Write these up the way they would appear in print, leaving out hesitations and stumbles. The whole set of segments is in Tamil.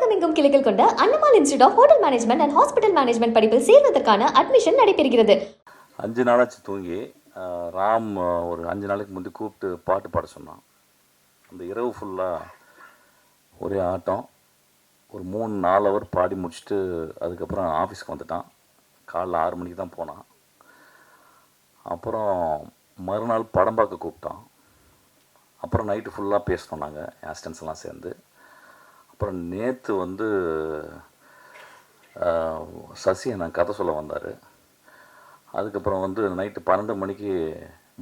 தமிழகம் எங்கும் கிளைகள் கொண்ட Annamal institute of hotel management and hospital management படிப்பில் சேர்வதற்கான அட்மிஷன் நடைபெறுகிறது. 5 நாளாச்சு தூங்கி ராம் ஒரு 5 நாளைக்கு முந்தி கூப்பிட்டு பாட்டு பாட சொன்னான். அந்த இரவு ஃபுல்லாக ஒரே ஆட்டம். ஒரு 3-4 ஹவர் பாடி முடிச்சுட்டு அதுக்கப்புறம் ஆஃபீஸ்க்கு வந்துட்டான். காலைல 6 மணிக்கு தான் போனான். அப்புறம் மறுநாள் படம் பார்க்க கூப்பிட்டான். அப்புறம் நைட்டு ஃபுல்லாக பேசினோம் நாங்கள் ஆஸ்டன்ஸ்லாம் சேர்ந்து. அப்புறம் நேற்று வந்து சசி நான் கதை சொல்ல வந்தார். அதுக்கப்புறம் வந்து நைட்டு 12 மணிக்கு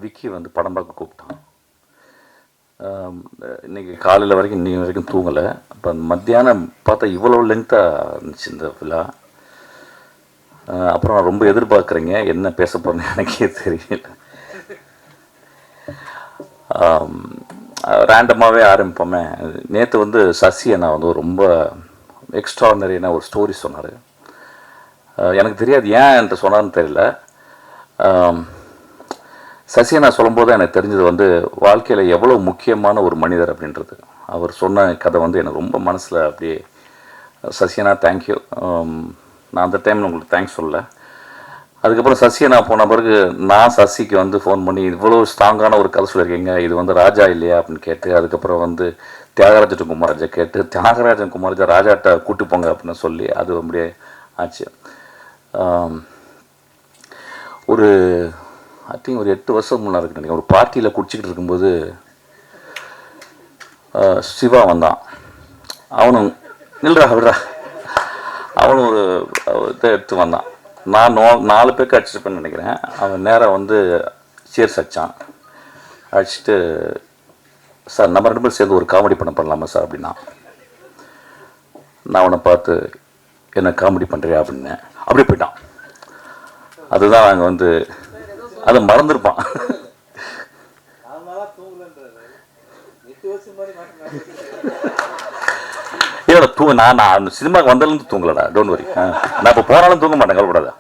விக்கி வந்து படம் பார்க்க கூப்பிட்டான். இன்றைக்கி காலையில் வரைக்கும் இன்றைக்கி வரைக்கும் தூங்கலை. அப்போ மத்தியானம் பார்த்தா இவ்வளோ லென்த்தாக இருந்துச்சு இந்த விழா. அப்புறம் நான் ரொம்ப எதிர்பார்க்குறீங்க, என்ன பேச போகிறேன்னு எனக்கே தெரியல. ரேண்டமாகவே ஆரம்பிப்போமே. நேற்று வந்து சசி அண்ணா வந்து ரொம்ப எக்ஸ்ட்ரானரியான ஒரு ஸ்டோரி சொன்னார். எனக்கு தெரியாது ஏன் என்று சொன்னார்னு தெரியல. சசி அண்ணா சொல்லும்போது எனக்கு தெரிஞ்சது வந்து வாழ்க்கையில் எவ்வளோ முக்கியமான ஒரு மனிதர் அப்படின்றது. அவர் சொன்ன கதை வந்து எனக்கு ரொம்ப மனசில் அப்படியே, சசி அண்ணா தேங்க்யூ. நான் அந்த டைமில் உங்களுக்கு தேங்க்ஸ் சொல்லலை. அதுக்கப்புறம் சசியை நான் போன பிறகு நான் சசிக்கு வந்து ஃபோன் பண்ணி இவ்வளோ ஸ்ட்ராங்கான ஒரு கதை சொல்லியிருக்கீங்க, இது வந்து ராஜா இல்லையா அப்படின்னு கேட்டு, அதுக்கப்புறம் வந்து தியாகராஜன் குமாரஜா கேட்டு, தியாகராஜன் குமாரஜா ராஜாட்ட கூட்டு போங்க அப்படின்னு சொல்லி அது அப்படியே ஆச்சு. ஒரு ஐ திங்க் ஒரு 8 வருஷம் முன்னாடி இருக்கு நினைக்கிறேன். ஒரு பார்ட்டியில் குடிச்சிக்கிட்டு இருக்கும்போது சிவா வந்தான். அவனும் நில்றா விடுறா, அவனும் ஒரு இதை எடுத்து வந்தான். நான் 4 பேருக்கு அடிச்சிருப்பேன்னு நினைக்கிறேன். அவன் நேராக வந்து சேர்ஸ் அடித்தான். அடிச்சுட்டு, சார் நம்ம 2 பேரும் சேர்ந்து ஒரு காமெடி பண்ணலாமா சார் அப்படின்னா. நான் அவனை பார்த்து என்ன காமெடி பண்ணுறியா அப்படின்னேன். அப்படியே போயிட்டான். அதுதான் நாங்கள் வந்து அதை மறந்துருப்பான். நான் சினிமாவுக்கு வந்தாலும் தூங்கலடா, டோன்ட் வரி. நான் இப்போ போனாலும் தூங்க மாட்டேன், கவலைப்படாத.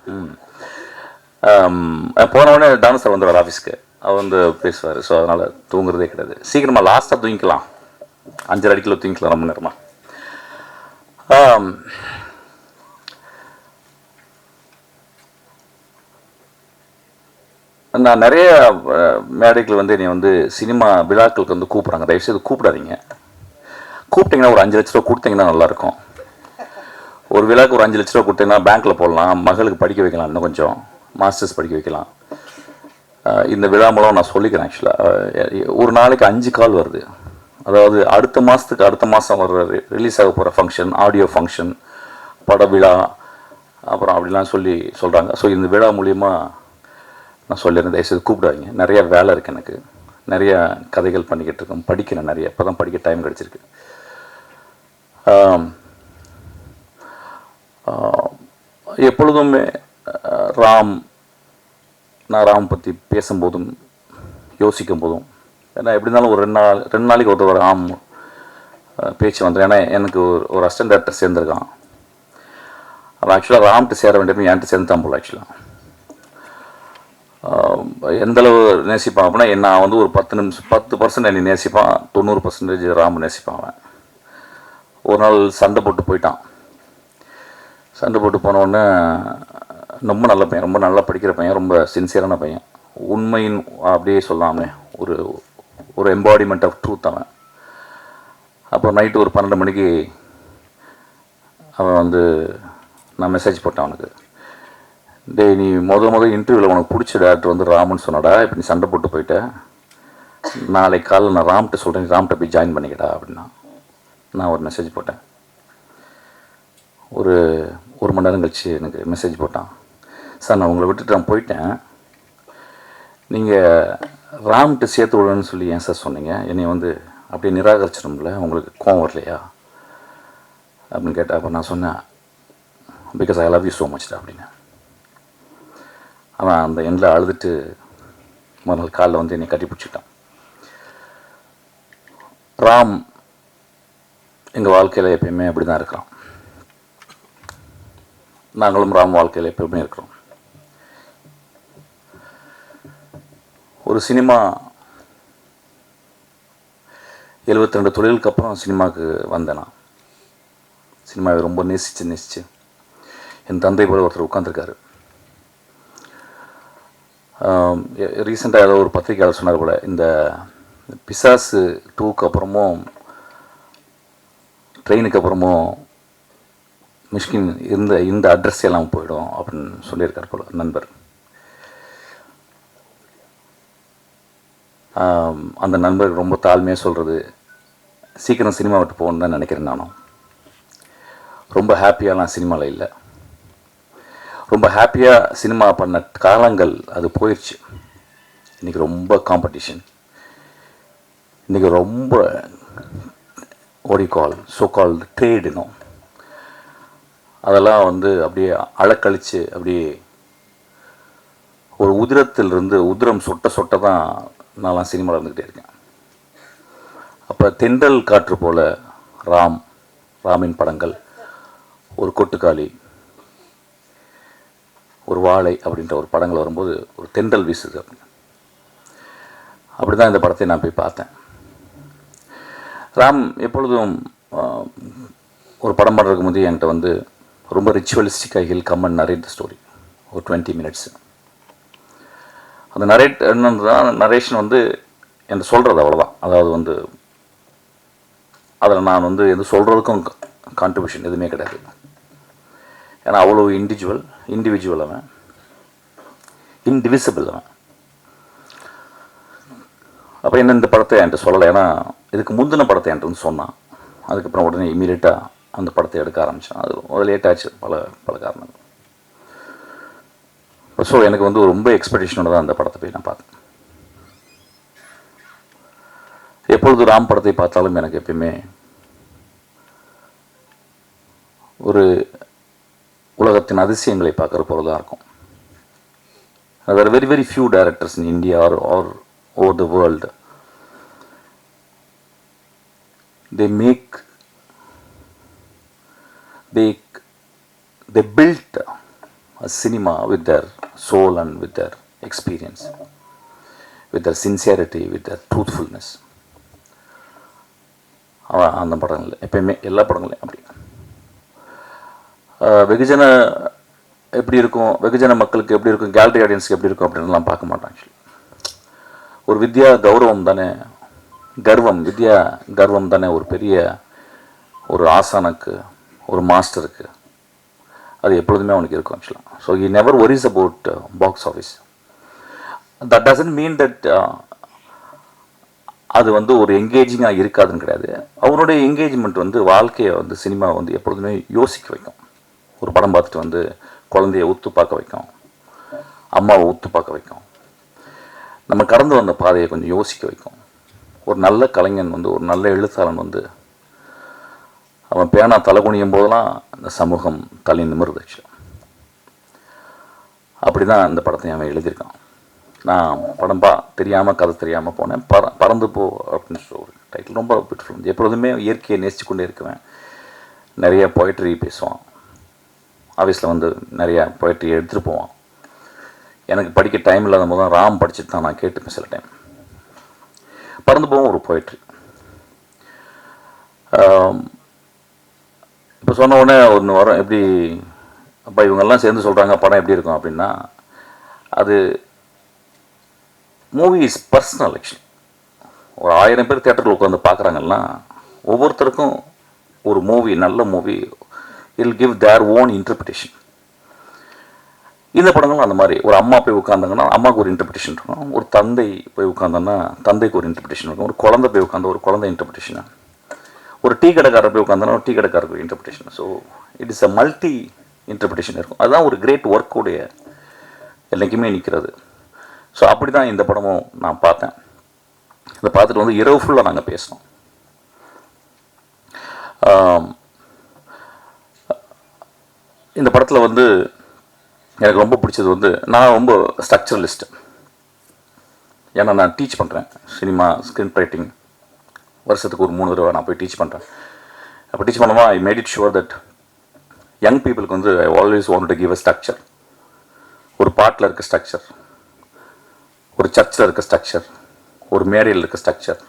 போனவுடனே டான்ஸ் சார் வந்துடுவார் ஆஃபீஸ்க்கு. அவர் வந்து பேசுவார். ஸோ அதனால் தூங்குறதே கிடையாது. சீக்கிரமாக லாஸ்ட்டாக தூங்கிக்கலாம், 5:30 அடிக்கில் தூங்கிக்கலாம் ரொம்ப நேரமாக. நான் நிறைய மேடைகள் வந்து என்னை வந்து சினிமா விழாக்களுக்கு வந்து கூப்பிட்றாங்க. தயவுசெய்து கூப்பிடாதீங்க. கூப்பிட்டிங்கன்னா ஒரு 5 லட்ச ரூபா கொடுத்தீங்கன்னா நல்லாயிருக்கும். ஒரு விழாக்கு ஒரு 5 லட்ச ரூபா கொடுத்தீங்கன்னா பேங்க்கில் போடலாம், மகளுக்கு படிக்க வைக்கலாம், இன்னும் கொஞ்சம் மாஸ்டர்ஸ் படிக்க வைக்கலாம். இந்த விழா மூலம் நான் சொல்லிக்கிறேன். ஆக்சுவலாக ஒரு நாளைக்கு 5 கால் வருது. அதாவது அடுத்த மாதம் வர ரிலீஸ் ஆக போகிற ஃபங்க்ஷன், ஆடியோ ஃபங்க்ஷன், பட விழா, அப்புறம் அப்படிலாம் சொல்கிறாங்க. ஸோ இந்த விழா மூலிமா நான் சொல்லிடுறேன், தயவுசெய்து கூப்பிடாதீங்க. நிறைய வேலை இருக்குது எனக்கு, நிறைய கதைகள் பண்ணிக்கிட்டு இருக்கேன், படிக்கிறேன் நிறைய. இப்போ தான் படிக்க டைம் கிடச்சிருக்கு. எப்பொழுதுமே நான் ராம் பற்றி பேசும்போதும் யோசிக்கும் போதும், ஏன்னா எப்படி இருந்தாலும் ஒரு 2 நாளைக்கு ஒருத்தர் ராம் பேச்சு வந்துடும். ஏன்னா எனக்கு ஒரு அசிஸ்டன்ட் டைரக்டர் சேர்ந்துருக்கான். அவன் ஆக்சுவலாக ராம்கிட்ட சேர வேண்டியது என்கிட்ட சேர்ந்து தான் போல. ஆக்சுவலாக எந்தளவு நேசிப்பான் அப்படின்னா, நான் வந்து ஒரு 10% என்னை நேசிப்பான், 90% ராம் நேசிப்பான். அவன் ஒரு நாள் சண்டை போட்டு போயிட்டான். சண்டை போட்டு போனோடனே, ரொம்ப நல்ல பையன், ரொம்ப நல்லா படிக்கிற பையன், ரொம்ப சின்சியரான பையன், உண்மையின் அப்படியே சொல்லாமே ஒரு எம்பாடிமெண்ட் ஆஃப் ட்ரூத் அவன். அப்போ நைட்டு ஒரு 12 மணிக்கு அவன் வந்து நான் மெசேஜ் போட்டேன் அவனுக்கு. டேய், நீ முதல் இன்டர்வியூவில் உனக்கு பிடிச்ச டேரக்டர் வந்து ராமன் சொன்னடா, இப்போ நீ சண்டை போட்டு போயிட்ட, நாளைக்கு காலையில் நான் ராம்கிட்ட சொல்கிறேன், நீ ராம்கிட்ட போய் ஜாயின் பண்ணிக்கடா அப்படின்னா. நான் ஒரு மெசேஜ் போட்டேன். ஒரு 1 மணி நேரம் கழிச்சு எனக்கு மெசேஜ் போட்டான். சார், நான் உங்களை விட்டுட்டு நான் போயிட்டேன், நீங்கள் ராம்கிட்ட சேர்த்து விடணும்னு சொல்லி ஏன் சார் சொன்னீங்க? என்னை வந்து அப்படியே நிராகரிச்சிடும்ல, உங்களுக்கு கோவம் வரலையா அப்படின்னு கேட்டேன். அப்போ நான் சொன்னேன், because I love you so much அப்படின்னு. அவன் அந்த எண்ணில் அழுதுட்டு மறுநாள் காலில் வந்து என்னை கட்டி பிடிச்சிட்டான். ராம் எங்கள் வாழ்க்கையில் எப்பயுமே அப்படி தான் இருக்கிறான். நாங்களும் ராம் வாழ்க்கையில் எப்பயுமே இருக்கிறோம். ஒரு சினிமா 72 தொழிலுக்கு அப்புறம் சினிமாவுக்கு வந்தேன். நான் சினிமாவை ரொம்ப நேசித்து என் தந்தை போல ஒருத்தர் உட்காந்துருக்காரு. ரீசெண்டாக ஏதோ ஒரு பத்திரிகையாளர் சொன்னார் போல், இந்த பிசாசு 2க்கு அப்புறமும் ட்ரெயினுக்கு அப்புறமும் மிஷ்கின் இந்த அட்ரஸ் எல்லாம் போயிடும் அப்படின்னு சொல்லியிருக்கார் போல் நண்பர். அந்த நண்பர் ரொம்ப தாழ்மையாக சொல்கிறது, சீக்கிரம் சினிமா விட்டு போகணுன்னு தான் நினைக்கிறேன். நானும் ரொம்ப ஹாப்பியாலாம் சினிமாவில் இல்லை. ரொம்ப ஹாப்பியாக சினிமா பண்ண காலங்கள் அது போயிடுச்சு. இன்றைக்கி ரொம்ப காம்படிஷன், இன்றைக்கி ரொம்ப சோ-கால்டு ட்ரேட் இன்னும் அதெல்லாம் வந்து அப்படியே அழக்கழித்து அப்படியே ஒரு உதிரம் சொட்ட தான் நான்லாம் சினிமாவில் இருந்துக்கிட்டே இருக்கேன். அப்போ தென்றல் காற்று போல் ராமின் படங்கள், ஒரு கொட்டுக்காளி, ஒரு வாழை அப்படின்ற ஒரு படங்கள் வரும்போது ஒரு தென்றல் வீசுது. அப்படி தான் இந்த படத்தை நான் போய் பார்த்தேன். ராம் எப்பொழுதும் ஒரு படம் பண்ணுறதுக்கு முந்தைய என்கிட்ட வந்து ரொம்ப ரிச்சுவலிஸ்டிக்காக he'll come and narrate the story ஒரு 20 மினிட்ஸ். அந்த நரேஷன் வந்து என்கிட்ட சொல்கிறது அவ்வளோதான். அதாவது வந்து அதில் நான் வந்து எது சொல்கிறதுக்கும் கான்ட்ரிபியூஷன் எதுவுமே கிடையாது. ஏன்னா அவ்வளோ இண்டிவிஜுவல் அவன், இன்டிவிசிபிள் அவன். அப்போ என்ன இந்த படத்தை என்கிட்ட சொல்லலை. ஏன்னா இதுக்கு முந்தின படத்தை என்கிட்ட வந்து சொன்னான். அதுக்கப்புறம் உடனே இமீடியட்டாக அந்த படத்தை எடுக்க ஆரம்பித்தான். அது லேட் ஆச்சு, பல காரணங்கள். ஸோ எனக்கு வந்து ரொம்ப எக்ஸ்பெக்டேஷனோட தான் அந்த படத்தை போய் நான் பார்த்தேன். எப்பொழுது ராம் படத்தை பார்த்தாலும் எனக்கு எப்பயுமே ஒரு உலகத்தின் அதிசயங்களை பார்க்குற போல தான் இருக்கும். There are very few directors in India or over the world. They built a cinema with their soul and with their experience, with their sincerity, with their truthfulness. அந்த படங்கள் எப்பயுமே எல்லா படங்களையும் அப்படி வெகுஜன எப்படி இருக்கும், வெகுஜன மக்களுக்கு எப்படி இருக்கும், கேலரி ஆடியன்ஸுக்கு எப்படி இருக்கும் அப்படின்லாம் பார்க்க மாட்டான். ஆக்சுவலி ஒரு வித்யா கௌரவம் தானே, வித்யா கர்வம் தானே ஒரு பெரிய ஒரு ஆசானுக்கு, ஒரு மாஸ்டருக்கு அது எப்பொழுதுமே அவனுக்கு இருக்கும் ஆக்சுவலாக. So he never ஒரிஸ் about box office. That doesn't mean that அது வந்து ஒரு என்கேஜிங்காக இருக்காதுன்னு கிடையாது. அவனுடைய என்கேஜ்மெண்ட் வந்து வாழ்க்கையை வந்து சினிமா வந்து எப்பொழுதுமே யோசிக்க வைக்கும். ஒரு படம் பார்த்துட்டு வந்து குழந்தைய உத்து பார்க்க வைக்கும், அம்மாவை உத்து பார்க்க வைக்கும், நம்ம கடந்து வந்த பாதையை கொஞ்சம் யோசிக்க வைக்கும். ஒரு நல்ல கலைஞன் வந்து, ஒரு நல்ல எழுத்தாளன் வந்து அவன் பேனா தலை குனியும் போதெல்லாம் அந்த சமூகம் தலை நிமிர்ந்துச்சு. அப்படி தான் இந்த படத்தை அவன் எழுதியிருக்கான். நான் படம் தெரியாமல் கதை தெரியாமல் போனேன். பறந்து போ அப்படின்னு சொல்ல ஒரு டைட்டில் ரொம்ப பியூட்டிஃபுல். எப்பொழுதுமே இயற்கையை நேசித்து கொண்டே இருக்குவேன். நிறைய பொயட்ரி பேசுவான். ஆஃபீஸில் வந்து நிறையா பொயட்ரி எடுத்துகிட்டு போவான். எனக்கு படிக்க டைம் இல்லாத போது தான் ராம் படிச்சுட்டு தான் நான் கேட்டுப்பேன் சில டைம். பறந்து போவோம் ஒரு பொயட்ரி. இப்போ சொன்ன உடனே ஒன்று வரும், எப்படி அப்போ இவங்கெல்லாம் சேர்ந்து சொல்கிறாங்க படம் எப்படி இருக்கும் அப்படின்னா, அது மூவி இஸ் பர்சனல். ஆக்சுவலி ஒரு 1000 பேர் தேட்டரில் உட்காந்து பார்க்குறாங்கன்னா ஒவ்வொருத்தருக்கும் ஒரு மூவி, நல்ல movie, will give their own interpretation. இந்த படங்களும் அந்த மாதிரி. ஒரு அம்மா போய் உட்காந்தாங்கன்னா அம்மாவுக்கு ஒரு இன்டர்பிரிட்டேஷன் இருக்கும், ஒரு தந்தை போய் உட்காந்தோன்னா தந்தைக்கு ஒரு இன்டர்பிரிட்டேஷன் இருக்கும், ஒரு குழந்தை போய் உட்காந்து ஒரு குழந்தை இன்டர்பிரிட்டேஷன், ஒரு டீ கடைக்காரர் போய் உட்காந்தோன்னா டீ கடைக்காரருக்கு interpretation. So it is a multi interpretation இருக்கும். அதுதான் ஒரு கிரேட் ஒர்க்குடைய என்றைக்குமே நிற்கிறது. ஸோ அப்படி தான் இந்த படமும் நான் பார்த்தேன். இதை பார்த்துட்டு வந்து இரவு ஃபுல்லாக நாங்கள் பேசினோம். இந்த படத்தில் வந்து எனக்கு ரொம்ப பிடிச்சது வந்து, நான் ரொம்ப ஸ்ட்ரக்சரலிஸ்ட்டு. ஏன்னா நான் டீச் பண்ணுறேன் சினிமா ஸ்க்ரீன் ரைட்டிங். வருஷத்துக்கு ஒரு 3 தடவை நான் போய் டீச் பண்ணுறேன். அப்போ டீச் பண்ணும்போது I made it sure that young பீப்புளுக்கு வந்து I always want to give a structure. ஒரு பாட்டில் இருக்க ஸ்ட்ரக்சர், ஒரு சர்ச்சில் இருக்க ஸ்ட்ரக்சர், ஒரு மேடையில் இருக்க ஸ்ட்ரக்சர்,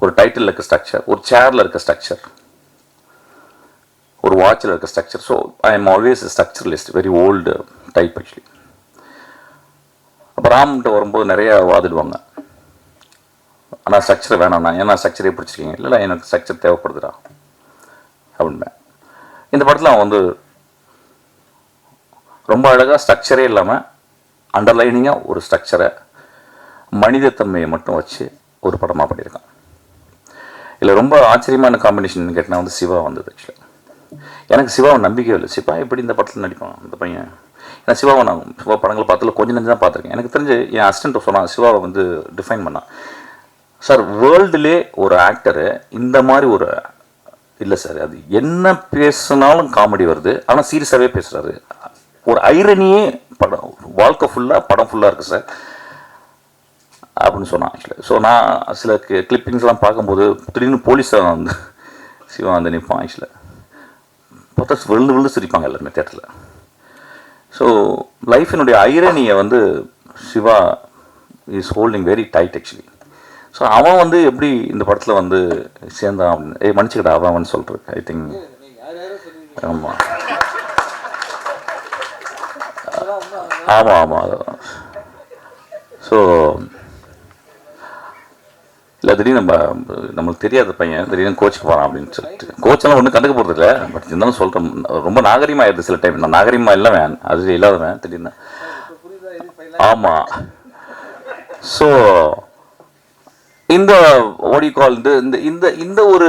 ஒரு டைட்டில் இருக்க ஸ்ட்ரக்சர், ஒரு சேரில் இருக்க ஸ்ட்ரக்சர், வாட்சில் இருக்க structure. So I am always structuralist, very old type actually. அப்போ ராம்கிட்ட வரும்போது நிறையா வாதிடுவாங்க, ஆனால் ஸ்ட்ரக்சர் வேணாண்ணா, ஏன்னா ஸ்ட்ரக்சரே பிடிச்சிருக்கீங்க. இல்லை எனக்கு ஸ்ட்ரக்சர் தேவைப்படுதுடா அப்படின்பேன். இந்த படத்தில் அவன் வந்து ரொம்ப அழகாக ஸ்ட்ரக்சரே இல்லாமல் அண்டர்லைனிங்காக ஒரு ஸ்ட்ரக்சரை, மனிதத்தன்மையை மட்டும் வச்சு ஒரு படமாக பண்ணியிருக்கான். இல்லை ரொம்ப ஆச்சரியமான காம்பினேஷன் கேட்டால் வந்து சிவா வந்தது. ஆக்சுவலாக எனக்கு சிவாவை நம்பிக்கையே இல்லை. சிவா எப்படி இந்த படத்தில் நடிப்பான் இந்த பையன்? ஏன்னா சிவாவை நான் சிவா படங்கள் பார்த்துல கொஞ்சம் நஞ்சு தான் பார்த்துருக்கேன். எனக்கு தெரிஞ்சு என் அசிஸ்டன்ட் சொன்னான், சிவாவை வந்து டிஃபைன் பண்ணான், சார் வேர்ல்டுலே ஒரு ஆக்டரு இந்த மாதிரி ஒரு இல்லை சார், அது என்ன பேசுனாலும் காமெடி வருது, ஆனால் சீரியஸாகவே பேசுகிறாரு, ஒரு ஐரனியே படம் வாழ்க்கை ஃபுல்லாக படம் ஃபுல்லாக இருக்குது சார் அப்படின்னு சொன்னான். ஆக்சுவலாக ஸோ நான் சில கிளிப்பிங்ஸ்லாம் பார்க்கும்போது திடீர்னு போலீஸாக வந்து சிவா வந்து நிற்பான். ஆக்சுவலாக பார்த்தா விழுந்து சிரிப்பாங்க எல்லாருமே தேட்டரில். ஸோ லைஃபினுடைய ஐரனியை வந்து Siva is holding very tight actually. So அவன் வந்து எப்படி இந்த படத்தில் வந்து சேர்ந்தான் அப்படின்னு மன்னிச்சுக்கிட்ட அவன் சொல்கிறேன். ஐ திங்க் ஆமாம் ஆமாம் ஆமாம். ஸோ இல்லை திடீர்னு நம்மளுக்கு தெரியாத பையன் திடீர்னு கோச்சுக்கு போகிறான் அப்படின்னு சொல்லிட்டு, கோச்செல்லாம் ஒன்றும் கண்டுக்க போகிறது இல்லை, பட் இருந்தாலும் சொல்கிறேன் ரொம்ப நாகரிகமாக ஆயிடுது சில டைம். நான் நாகரிகமாக இல்லைவேன், அது இல்லாதவன் திடீர்னு. ஆமாம். ஸோ இந்த ஓடிகால் இந்த இந்த இந்த ஒரு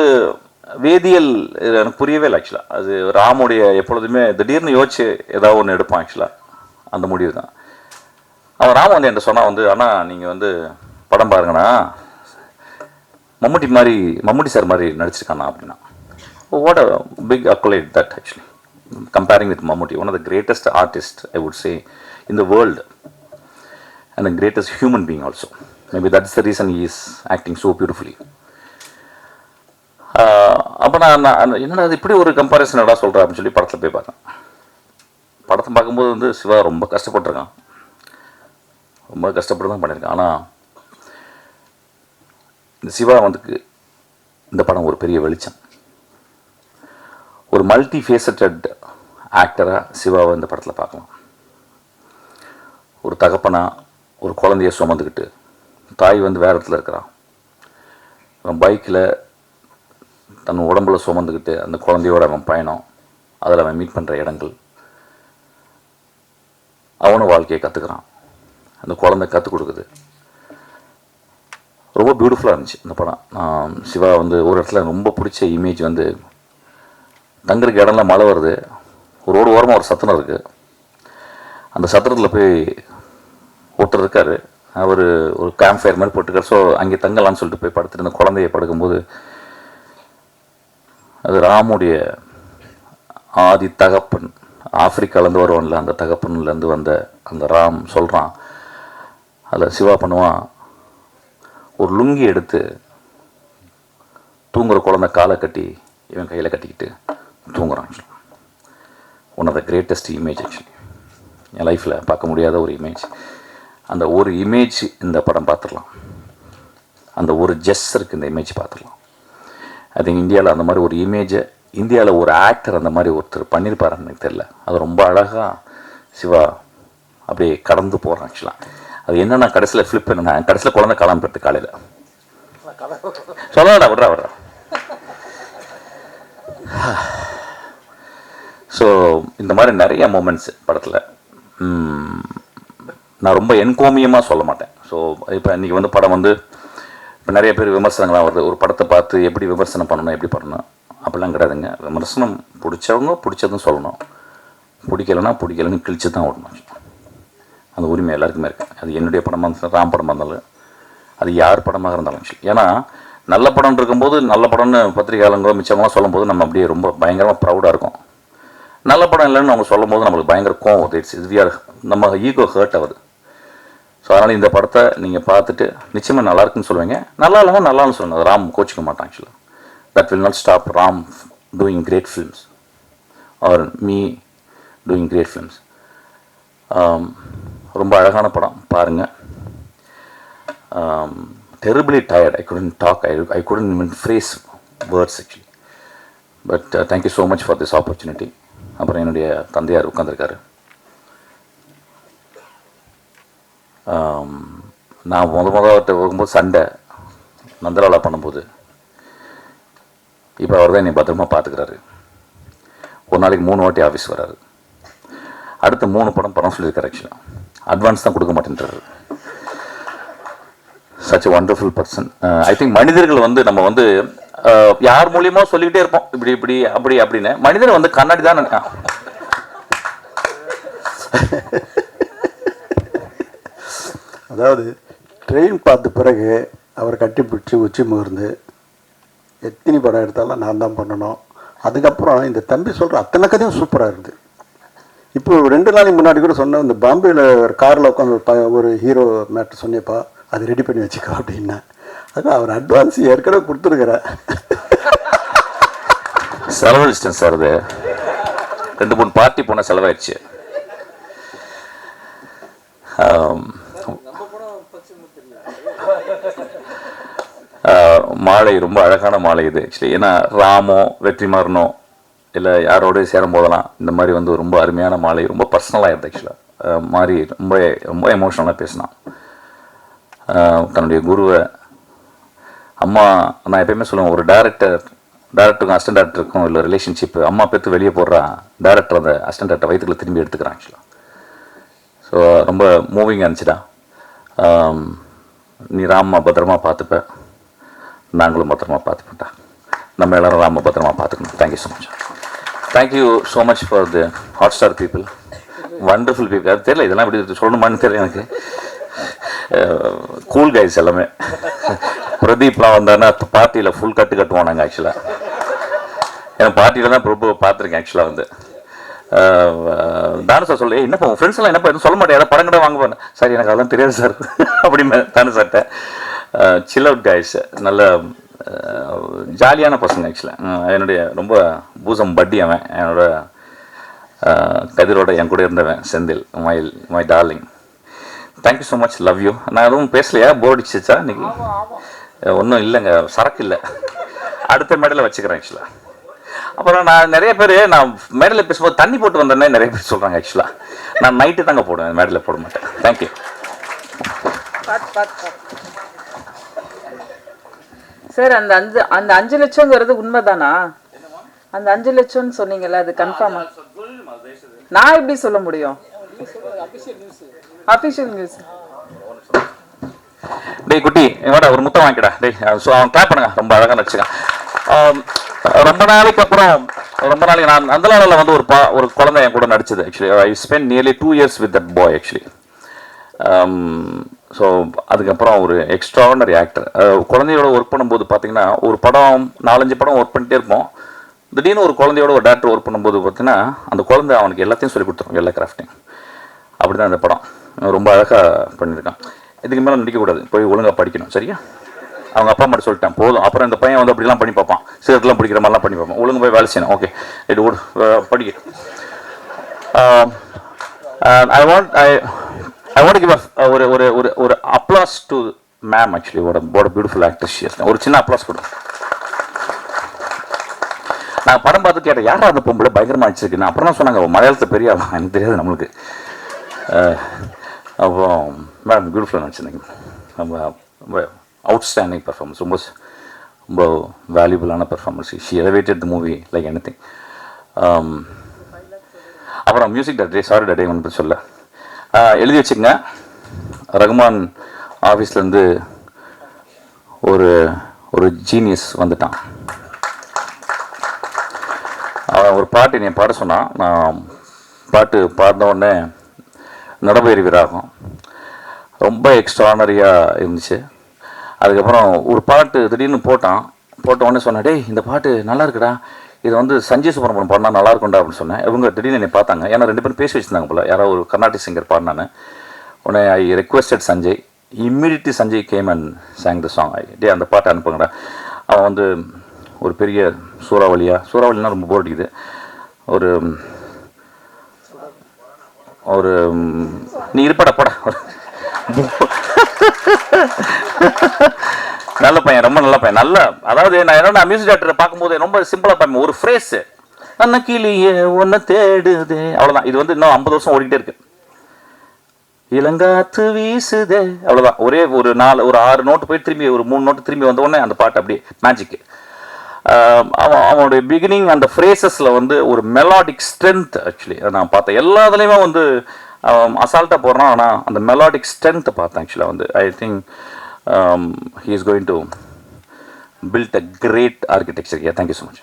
வேதியியல் எனக்கு புரியவே இல்லை ஆக்சுவலாக. அது ராமுடைய எப்பொழுதுமே திடீர்னு யோசிச்சு ஏதாவது ஒன்று எடுப்பான் ஆக்சுவலாக, அந்த முடிவு தான். அவன் ராம வந்து என்கிட்ட சொன்னால் வந்து, ஆனால் நீங்கள் வந்து படம் பாருங்கண்ணா, மம்முட்டி சார் மாதிரி நடிச்சிருக்கானா அப்படின்னா. What a big accolade that actually, comparing with Mammootty, one of the greatest artist I would say in the world and the greatest human being also. Maybe that's the reason he is acting so beautifully. அப்போ நான் என்னடா அது இப்படி ஒரு கம்பேரிசன் எடா சொல்கிறேன் அப்படின்னு சொல்லி படத்தில் போய் பார்த்தேன். படத்தை பார்க்கும்போது வந்து சிவா ரொம்ப கஷ்டப்பட்டுருக்கான், ரொம்ப கஷ்டப்பட்டு தான் பண்ணியிருக்கான். ஆனால் இந்த சிவா வந்து இந்த படம் ஒரு பெரிய வெளிச்சம், ஒரு மல்டி ஃபேசட்டட் ஆக்டராக சிவாவை இந்த படத்தில் பார்க்கலாம். ஒரு தகப்பனா ஒரு குழந்தைய சுமந்துக்கிட்டு, தாய் வந்து வேறு இடத்துல இருக்கிறான், அவன் பைக்கில் தன் உடம்புல சுமந்துக்கிட்டு அந்த குழந்தையோட அவன் பயணம், அதில் அவன் மீட் பண்ணுற இடங்கள், அவனும் வாழ்க்கையை கற்றுக்கிறான், அந்த குழந்தை கற்றுக் கொடுக்குது. ரொம்ப பியூட்டிஃபுல்லாக இருந்துச்சு இந்த படம். சிவா வந்து ஒரு இடத்துல ரொம்ப பிடிச்ச இமேஜ் வந்து, தங்குறதுக்கு இடம்லாம் மழை வருது, ஒரு ரோடு ஓரமாக ஒரு சத்திரம் இருக்குது, அந்த சத்திரத்தில் போய் ஒருத்தர் இருக்கார், அவர் ஒரு கேம்ப் ஃபயர் மாதிரி போட்டுருக்கார். ஸோ அங்கே தங்கலான்னு சொல்லிட்டு போய் படுத்துட்டு இந்த குழந்தைய படுக்கும்போது, அது ராமுடைய ஆதி தகப்பன், ஆப்பிரிக்காலேருந்து வருவான்ல அந்த தகப்பன்லேருந்து வந்த அந்த ராம் சொல்கிறான். அதில் சிவா பண்ணுவான், ஒரு லுங்கி எடுத்து தூங்குற குழந்தை காலை கட்டி இவன் கையில் கட்டிக்கிட்டு தூங்குறான். One of the greatest image actually, என் லைஃப்பில் பார்க்க முடியாத ஒரு இமேஜ். அந்த ஒரு இமேஜ் இந்த படம் பார்த்துடலாம், அந்த ஒரு ஜெஸ்ஸருக்கு இந்த இமேஜ் பார்த்துடலாம். ஐ திங்க் இந்தியாவில் அந்த மாதிரி ஒரு இமேஜை, இந்தியாவில் ஒரு ஆக்டர் அந்த மாதிரி ஒருத்தர் பண்ணியிருப்பாருன்னு எனக்கு தெரியல. அது ரொம்ப அழகாக சிவா அப்படியே கடந்து போகிறான் ஆக்சுவலாக. அது என்னென்னா கடைசியில் ஃப்ளிப் என்னன்னா, கடைசியில் குழந்தை கிளம்பி போயிட்டு காலையில் சொல்லடா விட்றா. ஸோ இந்த மாதிரி நிறைய மூமெண்ட்ஸ் படத்தில் நான் ரொம்ப என்கோமியமாக சொல்ல மாட்டேன். ஸோ இப்போ இன்றைக்கி வந்து படம் வந்து இப்போ நிறைய பேர் விமர்சனங்களாக வருது, ஒரு படத்தை பார்த்து எப்படி விமர்சனம் பண்ணணும் எப்படி பண்ணணும் அப்படிலாம் கிடையாதுங்க. விமர்சனம் பிடிச்சவங்க பிடிச்சதும் சொல்லணும், பிடிக்கலன்னு கிழிச்சு தான் ஓடணும். அந்த உரிமை எல்லாருக்குமே இருக்குது. அது என்னுடைய படமாக இருந்தாலும், ராம் படமாக இருந்தாலும், அது யார் படமாக இருந்தாலும். ஏன்னா நல்ல படம் இருக்கும்போது நல்ல படம்னு பத்திரிகையாளங்களோ மிச்சவங்களாம் சொல்லும்போது நம்ம அப்படியே ரொம்ப பயங்கரமாக ப்ரௌடாக இருக்கும். நல்ல படம் இல்லைன்னு அவங்க சொல்லும் போது நம்மளுக்கு பயங்கர கோவம் வருது. இட்ஸ் நம்ம ஈகோ ஹர்ட் ஆகுது. ஸோ அதனால் இந்த படத்தை நீங்கள் பார்த்துட்டு நிச்சயமாக நல்லாயிருக்குன்னு சொல்லுவீங்க, நல்லா இல்லைங்க நல்லான்னு சொல்லுங்கள். ராம் கோச்சிக்க மாட்டான் ஆக்சுவலாக. That will not stop Ram doing great films or me doing great films. ரொம்ப அழகான படம், பாருங்கள். terribly tired. I couldn't talk. I couldn't even phrase words actually. But thank you so much for this opportunity. அப்புறம் என்னுடைய தந்தையார் உட்காந்துருக்காரு. நான் அவர்கிட்ட போகும்போது சண்டை நந்தலாலா பண்ணும்போது, இப்போ அவர் தான் என்னை பத்திரமா பார்த்துக்கிறாரு. ஒரு நாளைக்கு 3 வாட்டி ஆஃபீஸ் வராரு. அடுத்த 3 படம் சொல்லியிருக்காரு. ஆக்சுவலாக அட்வான்ஸ் தான் கொடுக்க மாட்டேன்றாரு. Such a wonderful person. I think மனிதர்கள் வந்து நம்ம வந்து யார் மூலியமாக சொல்லிக்கிட்டே இருப்போம் இப்படி இப்படி அப்படி அப்படின்னு. மனிதர் வந்து கண்ணாடி தான் நினைக்கான். அதாவது ட்ரெயின் பார்த்த பிறகு அவர் கட்டிப்பிடிச்சி உச்சி முகர்ந்து எத்தனை படம் எடுத்தாலும் நான் தான் பண்ணணும். அதுக்கப்புறம் இந்த தம்பி சொல்கிற அத்தனை கதையும் சூப்பராக இருக்குது. இப்போ 2 நாளைக்கு முன்னாடி கூட சொன்னேன், இந்த பாம்பேயில் ஒரு காரில் உட்காந்து ஒரு ஹீரோ மேட்ரு சொன்னியப்பா, அது ரெடி பண்ணி வச்சுக்கோ அப்படின்னா. அதுதான் அவர் அட்வான்ஸ் ஏற்கனவே கொடுத்துருக்குறேன். செலவழிச்சிட்டேன் சார். அது 2-3 பார்ட்டி போன செலவாயிடுச்சு. மாலை ரொம்ப அழகான மாலை இது ஆக்சுவலி. ஏன்னா ராமோ வெற்றிமாறனோ இல்லை யாரோடய சேரும் போதெல்லாம் இந்த மாதிரி வந்து ரொம்ப அருமையான மாலை, ரொம்ப பர்சனலாக இருந்தது ஆக்சுவலாக. மாதிரி ரொம்ப ரொம்ப எமோஷ்னலாக பேசினான். தன்னுடைய குருவை அம்மா, நான் எப்பயுமே சொல்லுவேன், ஒரு டேரக்டருக்கும் அசிஸ்டன்ட் டேரக்டருக்கும் இல்லை ரிலேஷன்ஷிப்பு, அம்மா பேர்த்து வெளியே போடுறா டேரக்டர் அந்த அசிஸ்டன்ட் டேரக்டர் வயிற்றுக்குள்ள திரும்பி எடுத்துக்கிறான் ஆக்சுவலாக. ஸோ ரொம்ப மூவிங்காக இருந்துச்சுடா. நீ ராமா பத்திரமா பார்த்துப்ப, நாங்களும் பத்திரமா பார்த்துப்போம்டா. நம்ம எல்லாரும் ராம பத்திரமா பார்த்துக்கணும். Thank you so much. Thank you so much for the Hotstar people, wonderful people. அது தெரியல இதெல்லாம் இப்படி சொல்லணுமான்னு தெரியல எனக்கு. கூல் கைஸ் எல்லாமே. பிரதீப்லாம் வந்தாருன்னா பார்ட்டியில் ஃபுல் கட்டுவோம் நாங்கள் ஆக்சுவலாக. ஏன்னா பார்ட்டியில் தான் பிரபு பார்த்துருக்கேன் ஆக்சுவலாக. வந்து தானு சார் சொல்லி என்னப்பா உங்கள் ஃப்ரெண்ட்ஸ் எல்லாம் என்னப்பா எதுவும் சொல்ல மாட்டேன், யாராவது படம் கூட வாங்க போனேன் சார், எனக்கு அதெல்லாம் தெரியாது சார் அப்படின்னு தானு சார்ட்ட. சில் அவுட் கைஸ், நல்ல ஜாலியான பசங்க ஆக்சுவலாக. என்னுடைய ரொம்ப பூசம் பட்டி அவன், என்னோட கதிரோட என் கூட இருந்தவன் Senthil, my darling. Thank you so much, love you. நான் எதுவும் பேசலையா, போர் அடிச்சிச்சா இன்னைக்கு? ஒன்றும் இல்லைங்க, சரக்கு இல்லை, அடுத்த மேடையில் வச்சுக்கிறேன் ஆக்சுவலாக. அப்புறம் நான் நிறைய பேர் நான் மேடையில் பேசும்போது தண்ணி போட்டு வந்தேன்னே நிறைய பேர் சொல்கிறாங்க ஆக்சுவலாக. நான் நைட்டு தாங்க போடுவேன், மேடையில் போட மாட்டேன். தேங்க்யூ. சார், அந்த 5 லட்சங்கிறது உண்மைதானா? அந்த 5 லட்சம்னு சொன்னீங்கல்ல, அது கன்ஃபார்மா? நான் எப்படி சொல்ல முடியும்? Official news. டேய் குட்டி, வாடா ஒரு முத்தம் வாங்கிடா. டேய் அவன் கிளாப் பண்ணுங்க, ரொம்ப அழகாக நடிச்சுக்கான். ரொம்ப நாளைக்கு நான் நந்தலாலில் வந்து ஒரு குழந்தை என் கூட நடிச்சது actually. I spend nearly 2 years with that boy actually. So அதுக்கப்புறம் ஒரு எக்ஸ்ட்ராடனரி ஆக்டர். குழந்தையோட ஒர்க் பண்ணும்போது பார்த்தீங்கன்னா, ஒரு படம் 4-5 படம் ஒர்க் பண்ணிட்டே இருப்போம். திடீர்னு ஒரு குழந்தையோட ஒரு டேரக்டர் ஒர்க் பண்ணும்போது பார்த்தீங்கன்னா, அந்த குழந்தை அவனுக்கு எல்லாத்தையும் சொல்லி கொடுத்துரும், எல்லா கிராஃப்டிங். அப்படி தான் இந்த படம் ரொம்ப அழகாக பண்ணியிருக்கான். இதுக்கு மேலே நடிக்கக்கூடாது, போய் ஒழுங்காக படிக்கணும், சரியா? அவங்க அப்பா மட்டும் சொல்லிட்டேன் போதும். அப்புறம் இந்த பையன் வந்து அப்படிலாம் பண்ணி பார்ப்பான், சிகரெட்லாம் பிடிக்கிற மாதிரிலாம் பண்ணி பார்ப்பான். ஒழுங்கு போய் வேலை செய்யணும். ஓகே, இது ஓடு படிக்க. I want to give ஒரு applause to ma'am actually. what a beautiful actress she is. ஒரு சின்ன applause கொடு. நான் படம் பார்த்து கேட்டேன், யாரா அந்த பொம்பளை பயங்கரமாக அடிச்சிருக்கு. அப்புறம் தான் சொன்னாங்க மலையாளத்தை பெரிய ஆளா, எனக்கு தெரியாது நம்மளுக்கு. அப்போ மேடம் பியூட்டிஃபுல்லாக நடிச்சிருந்தீங்க, ரொம்ப அவுட்ஸ்டாண்டிங் பர்ஃபார்மன்ஸ், ரொம்ப வேல்யூபுளான performance. She elevated the movie like anything. அப்புறம் மியூசிக் டைரக்டர், சாரி டைரக்டர் ஒன்று சொல்ல எழுதி வச்சுக்கங்க. ரகுமான் ஆஃபீஸ்லேருந்து ஒரு ஜீனியஸ் வந்துட்டான். அவன் ஒரு பாட்டு என்னை பாட சொன்னான். நான் பாட்டு பாடின உடனே நடபயிர் விராகம் ரொம்ப எக்ஸ்ட்ரானரியாக இருந்துச்சு. அதுக்கப்புறம் ஒரு பாட்டு திடீர்னு போட்ட உடனே சொன்னேன், டேய் இந்த பாட்டு நல்லா இருக்குடா, இது வந்து சஞ்சய் சுப்ரமணியம் பாடினா நல்லா இருக்கும்டா அப்படின்னு சொன்னேன். இவங்க திடீர்னு என்னை பார்த்தாங்க, ஏன்னா 2 பேரும் பேசி வச்சுருந்தாங்க போல், யாராவது ஒரு கர்நாடிக் சிங்கர் பாடினான்னு. உடனே I requested Sanjay. Immediately Sanjay came and sang the song. டே அந்த பாட்டை அனுப்புங்கடா. அவன் வந்து ஒரு பெரிய சூறாவளினா ரொம்ப போர் அடிக்குது. ஒரு நீ இருப்படா போடா. நல்ல பையன், ரொம்ப நல்ல பையன். நல்ல, அதாவது நான் என்னோட மியூசிக் டேரக்டரை பார்க்கும்போது ரொம்ப சிம்பிளா பார்ப்பேன். ஒரு ஃப்ரேஸ், அண்ணா கிளியே ஒன்ன தேடுது, அவ்வளவுதான். இது வந்து இன்னும் 50 வருஷம் ஓடிக்கிட்டே இருக்கு. இளங்காத்து வீசுதே, அவ்வளவுதான். ஒரே ஒரு 6 நோட்டு போய் திரும்பி ஒரு 3 நோட்டு திரும்பி வந்த உடனே அந்த பாட்டு அப்படியே மேஜிக். அவனுடைய பிகினிங் அந்த ஃப்ரேசஸ்ல வந்து ஒரு மெலாடிக் ஸ்ட்ரென்த். ஆக்சுவலி நான் பார்த்தேன் எல்லாத்துலேயுமே வந்து அசால்ட்டாக போடுறான், ஆனால் அந்த மெலாடிக் ஸ்ட்ரென்த்தை பார்த்தேன். ஆக்சுவலாக வந்து I think he is going to build a great architecture here. Thank you so much.